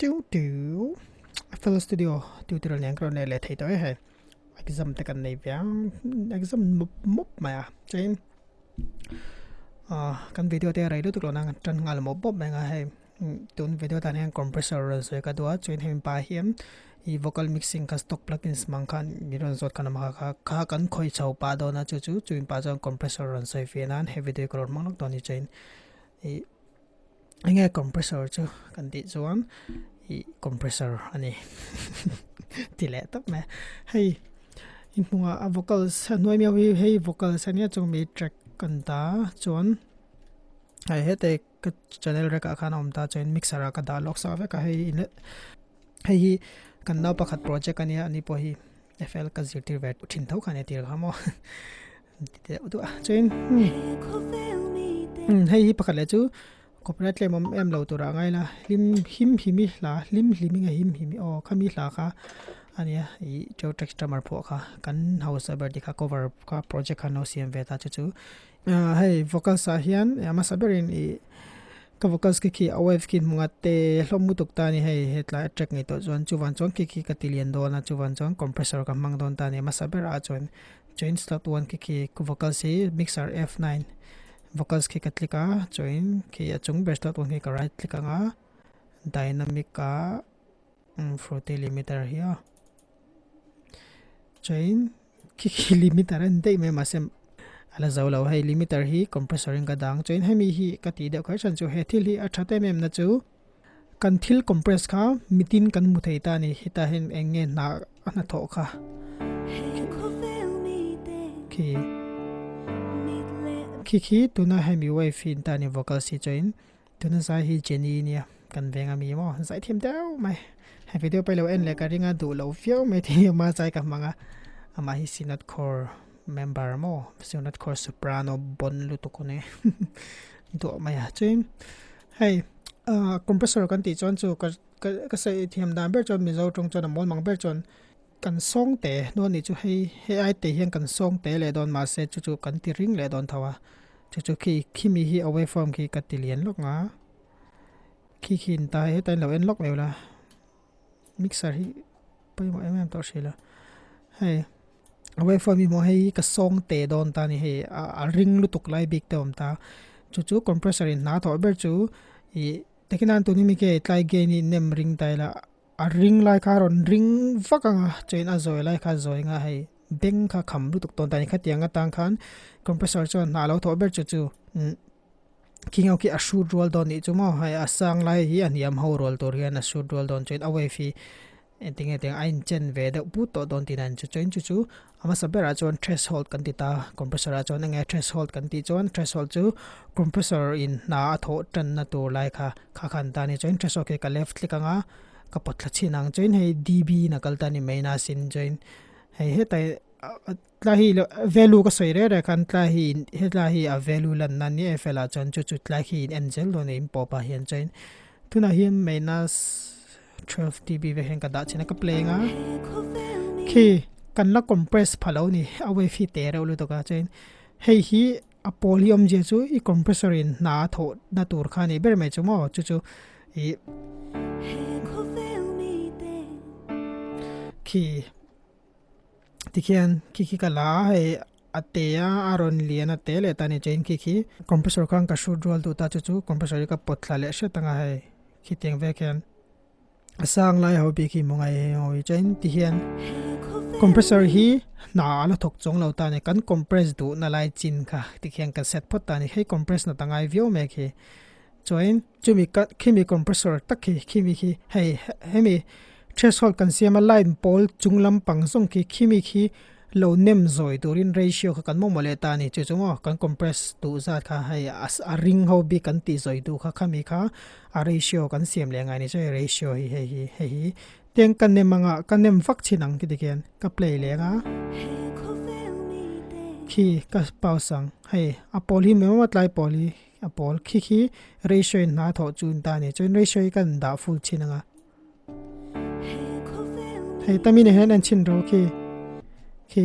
Tiểu FL Studio tutorial yang kron le thei toy he exam te kan nei vyang exam mop ma chain kan video te rai do to nang tran ngal mo bob ma nga he tun video tan hang compressor so ka do chain hem pa hiam I vocal mixing ka stock plugins mang khan miron zot kan ma kha kan khoi chau pa do na chu chuin pa jang compressor ron so fi nan he video kron mang lok to ni chain I nge compressor chu kan ti chuan I compressor ani tile tak me hey in munga vocals noi mi hey vocals ania chung mi track kan ta chuan ai hete ka channel rek a khan om ta chain mixer ka da lok sa ve ka hey hey kan na pakhat project ania ani po hi FL ka zirtir vet thin thau khane tir khamo te du chain hey hi pakhat le chu copyright claim em lo tura ngai la him himi la himi nga himi o khami la kha ania I jo texture mar pho kha kan house saber dikha cover ka project khan no cm ve ta chu hey vocal sa hian ama saberin I ka vocals ki awave kin munga te hlomu tuk ta ni hey hetla track ngai to zon chuwan chong ki ka tilian do na chuwan chong compressor ka mang don ta ni ma saber a chon join slot 1 ki vocal si mixer F9 vocals ki katlika join ki achung best dot one ki right click nga dynamic ka fruity limiter here join ki limiter ndai me masem ala zawlo hai limiter hi compressor ka dang join hemi hi kati de khar chan chu he thil hi athate mem na chu kan thil compress kha mitin kan mu thei ta ni hita hen enge na ana tho kha ki tuna hemi wai fin ta ni vocal si join tuna sa hi Jenny nia kan venga mi mo sai them dau mai ha video pe lo en le ka ringa du lo fio me thi ma sai ka manga ama hi sinat core member mo sinat core soprano bon lu to ko ne do mai ha join hey compressor kan ti chon chu ka sai thiam da ber chon mi zo tong chon mon mang ber chon kan song te no ni chu he ai te hian kan song te le don ma se chu kan ti ring le don thawa chu ki mi hi away from ki ka ti lian lok nga ki khin ta he tai lo en lok le la mixer hi pai mo em to shela hey away from mi mo hei ka song te don ta ni he a ring lu tuk lai big te om ta chu compressor in na tho ber chu I tekinan tu ni mi ke tlai ge ni nem ring tai la a ring lai kha ron ring vakanga chain a zoi lai kha zoi nga hei beng kha kham lu tuk ton ta ni kha tianga tang khan compressor chon na lo tho ber chu kingau ki a shoot roll don ni chu mo hai a sang lai hi an yam ho roll tor hian a shoot roll don chain away fi ending ain chen ve da pu to don tinan chu ama sabera chon threshold kan ti ta compressor a chon nge threshold kan ti chon threshold chu compressor in na tho tan na tur lai kha khan ta ni chon threshold ke ka left click anga ka potla chinang join hei db na kalta ni maina sin join hei he tai tla hi value ka soire re kan tla hi a value lan nan ni fela chon chu tla hi angel lo ne impo pa hian join tuna hian minus 12 db ve hen ka da china ka play nga ki kan la compress phalo ni away fi te ro lu to ka join hei hi a volume je chu I compressor in na tho na tur khani ber me chu mo chu I ki tikhian ki ka la he atea aron lian ate le tani chain ki compressor kan ka shoot roll tu ta chu compressor ka potla le she tanga he ki teng ve khan asang lai ho bi ki mongai ho chain tikhian compressor hi na la thok chong lo ta ne kan compress du na lai chin kha tikhian ka set phot ta ni he compress na tangai view me ki join chumi ka kimi compressor takhi kimi ki hey hemi threshold kan siama line pol chunglam pangsong ki kimi ki low nem zoi turin ratio ka kan mo mole ta ni chu mo kan compress tu za kha hai a ring ho bi kan ti zoi du kha khami kha a ratio kan siam le ngai ni choi ratio hi teng kan ne manga kan nem fak chinang ki diken ka play le nga ki ka pausang hai a pol hi me mat lai poli a pol ki ratio na tho chun ta ni choi ratio kan da full chinanga hey tamine hen an chin ro ki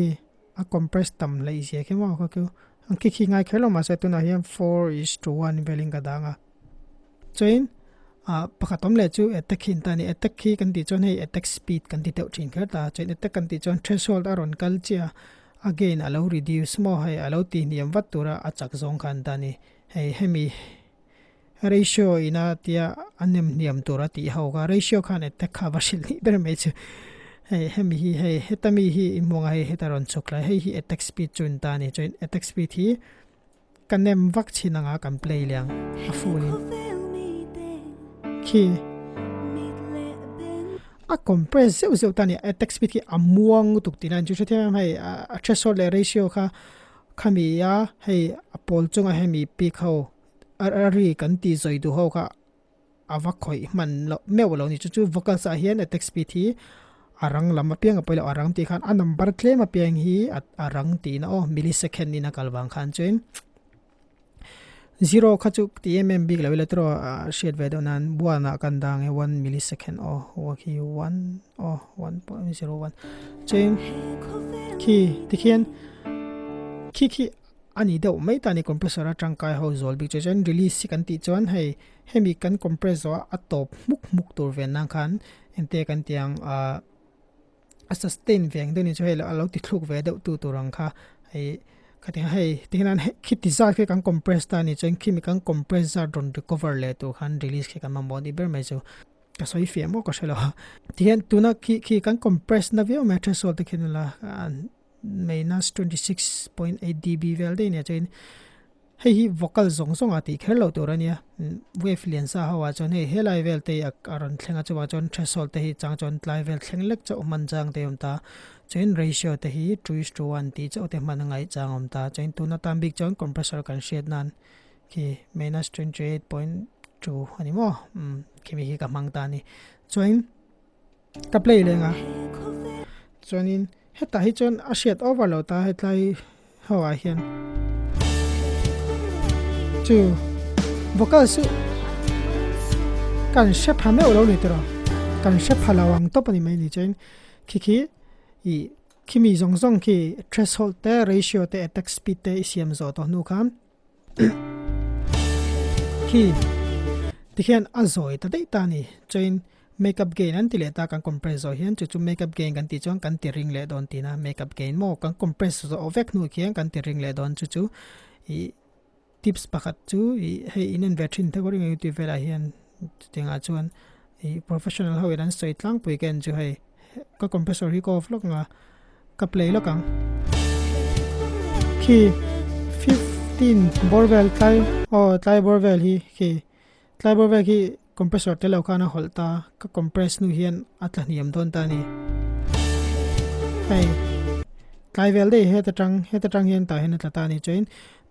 a compress tam lai je ke mo ka ku ang ki ngai khelo ma se tu na hian 4:1 veling ka danga chain pakhat tom le chu attack hin ta ni attack khi kan ti chon hei attack speed kan ti teu thin kher ta chen attack kan ti chon threshold aron kal chia again alo reduce mo hei alo ti niam wat tura achak zong khan ta ni hei hemi ratio ina tia anem niam tura ti ho ga ratio khan attack kha vasil ni ber me chu hei hemi hi hei hetami hi imonga hei hetaron chokla hei hi attack speed chun ta ni chen attack speed hi kanem vak chinanga kan play liang afuni khi a compress zeu tani attack speed ki amuang tuk tinan chu them hai a threshold ratio kha khami ya hei apol chunga hemi pi kho ari kan ti zoi du ho kha awak khoi man lo meu lo ni chu vocal sa hian attack speed hi arang lama piang apoi arang ti khan a number claim a piang hi arang ti na o millisecond ni na kalwang khan chen zero khachuk tmm big level tro shed vedonan buana kandang 1 millisecond o waki 1 o 1.01 chen ki tikhian ki ani do mai tani compressor atangkai ho zol big chen release kan ti chon hei hemi kan compressor atop muk tur ven nang khan ente kan tiang a sustain veng deni cho hela alo ti thluk ve do tu turang kha hei kati hei tinan khiti za ke kan compress ta ni chen khimi kan compressor don recover le to khan release ke kan ma body ber mai chu ka soi fe mo ko shelo tian tuna ki kan compress na view mattress so tikhinula minus 26.8 dB vel de ne chen hei vocal zong ati kherlo to rania wave lian sa hawa chon hei helai vel te aron thlenga chawa chon threshold te hi chang chon tlai vel thleng cha man jang te umta chen ratio te hi 2:1 ti cha te man ngai chang umta chen tuna tam big chon compressor kan shed nan ki minus 28.2 ani mo kimi hi ka mang ta ni chen ka play lenga chonin heta hi chon a shed overload ta hetlai hawa hian chu vocal su kan shep hame olo ni tro kan shep halawang to pani mai ni chen ki i kimi zong ki threshold te ratio te attack speed te siam zo to nu khan ki tikhian azoi ta dei ta ni chen makeup gain an tile ta kan compress zo hian chu makeup gain kan ti chong kan ti ring le don ti na makeup gain mo kan compress zo ovek nu khian kan ti ring le don chu i tips pakhat chu hei in vetrin the goring youtube vela hian tinga chuan i professional ho iran straight lang pui ken chu hei ka compressor hi ko vlog nga ka play lo kang ki 15 borvel tai borvel hi ki tai borvel ki compressor te lo kana holta ka compress nu hian atla niam don ta ni hei tai vel de he ta tang hian ta hen ta ni chain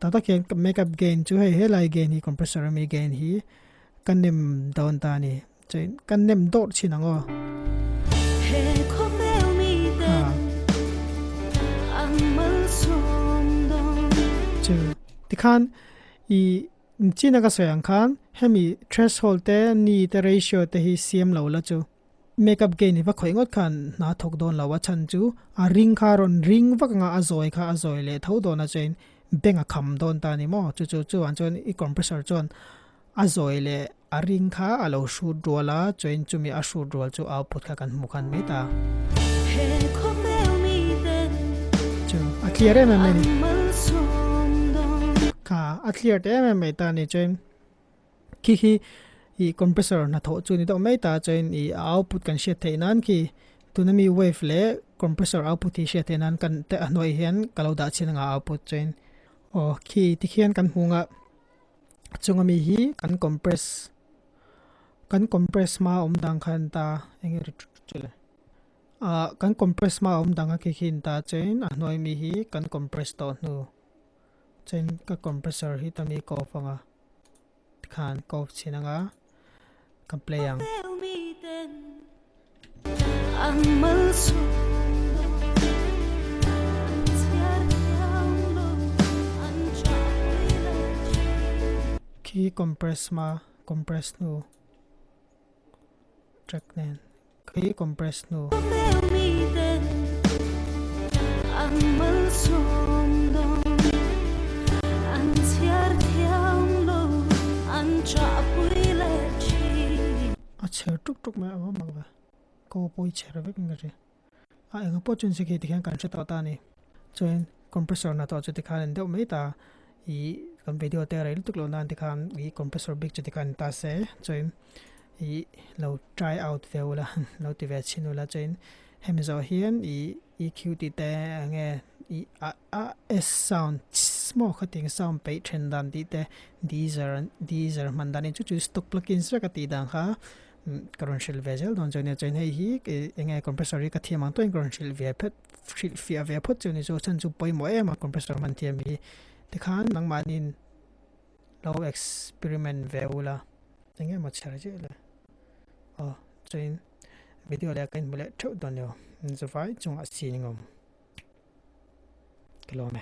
tata ken makeup gain chu hei helai gain hi compressor mi gain hi kanem down ta ni chain kanem dot chinango chu tikhan I china ka soyang khan hemi threshold te ni te ratio te hi cm lo la chu makeup gain va khoi ngot khan na thok don lawa chan chu a ring kharon ring vak nga azoi le tho don a chain benga kham don ta ni mo chu an chon I compressor chon azoi le a ring kha alo shoot dola chain chumi a shoot rol chu output kha kan mukhan me ta chu a clear em me ni ka a clear te me ta ni chain ki I compressor na tho chu ni do me ta chain I output kan she the nan ki tunami wave le compressor output hi she the nan kan te anoi hian kaloda chinanga output chain o ki tikhian kan hunga chungami hi kan compress ma dang khan ta engeri chule kan compress ma dang a ki khin ta chain anoi mi hi kan compress to nu chain ka compressor hi tami ko fanga khan ko chinanga kan play ang ki compress nu track nen ki compress nu เชิดทุกๆมาว่ามักว่าก็ปอยเชิดไปกันเลยเองก็ปอยจนสิกิที่แข่งกันจะต่อตานี่จนคอมเพรสเซอร์น่ะต่อจุดที่ขันเดี๋ยวไม่ตาอีกันวิดีโอเตอร์อะไรทุกโลนันที่ขันอีคอมเพรสเซอร์บิ๊กจุดที่ขันตาเซ่จนอีเรา try out เวลละเราติดเวชินุละจนเฮมิโซเฮียนอีคิวติแต่เงี้ยอีS sound small cutting soundไปเทรนดันติแต่ these are มันดันจุดจุด stock plugins ก็ติดดังค่ะcredential vessel ตอนจนเนี่ยจนให้ฮีเงี้ย compressor ก็เทียมมันตัว credential via พุทธจนเนี่ยฉันจะไปหมดมา compressor มันเทียมมีแต่ขันนังมันนินเรา experiment เวลละยังไงมาเชื่อใจเลยจนวิดีโอเล็กกันบุเล่ทุกตอนเดียวจะไฟจงอาศัยงงกลัวไหม